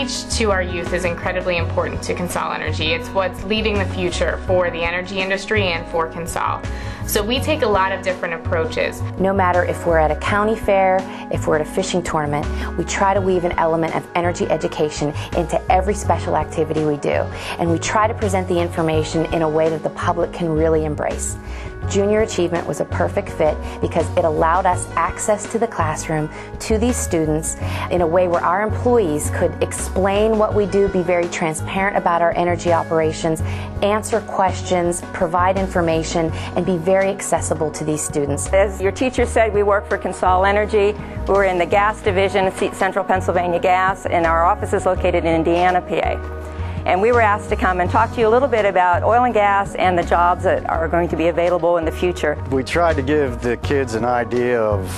Outreach to our youth is incredibly important to CONSOL Energy. It's what's leading the future for the energy industry and for CONSOL. So we take a lot of different approaches. No matter if we're at a county fair, if we're at a fishing tournament, we try to weave an element of energy education into every special activity we do. And we try to present the information in a way that the public can really embrace. Junior Achievement was a perfect fit because it allowed us access to the classroom, to these students, in a way where our employees could explain what we do, be very transparent about our energy operations, answer questions, provide information, and be very accessible to these students. As your teacher said, we work for CONSOL Energy. We're in the gas division of Central Pennsylvania Gas, and our office is located in Indiana, PA. And we were asked to come and talk to you a little bit about oil and gas and the jobs that are going to be available in the future. We tried to give the kids an idea of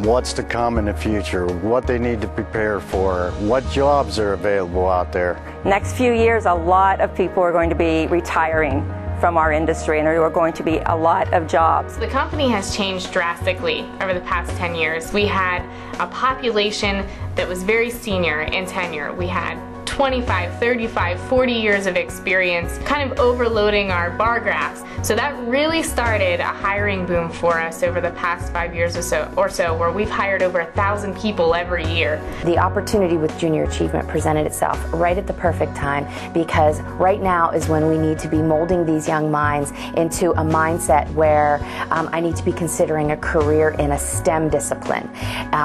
what's to come in the future, what they need to prepare for, what jobs are available out there. Next few years, a lot of people are going to be retiring from our industry, and there are going to be a lot of jobs. The company has changed drastically over the past 10 years. We had a population that was very senior in tenure. We had 25, 35, 40 years of experience, kind of overloading our bar graphs. So that really started a hiring boom for us over the past 5 years or so, where we've hired over 1,000 people every year. The opportunity with Junior Achievement presented itself right at the perfect time, because right now is when we need to be molding these young minds into a mindset where I need to be considering a career in a STEM discipline,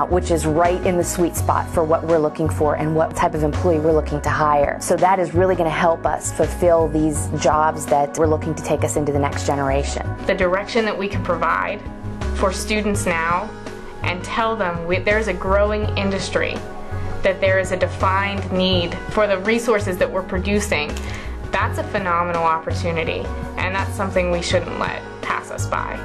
which is right in the sweet spot for what we're looking for and what type of employee we're looking to hire. So that is really going to help us fulfill these jobs that we're looking to take us into the next generation. The direction that we can provide for students now and tell them there's a growing industry, that there is a defined need for the resources that we're producing, that's a phenomenal opportunity, and that's something we shouldn't let pass us by.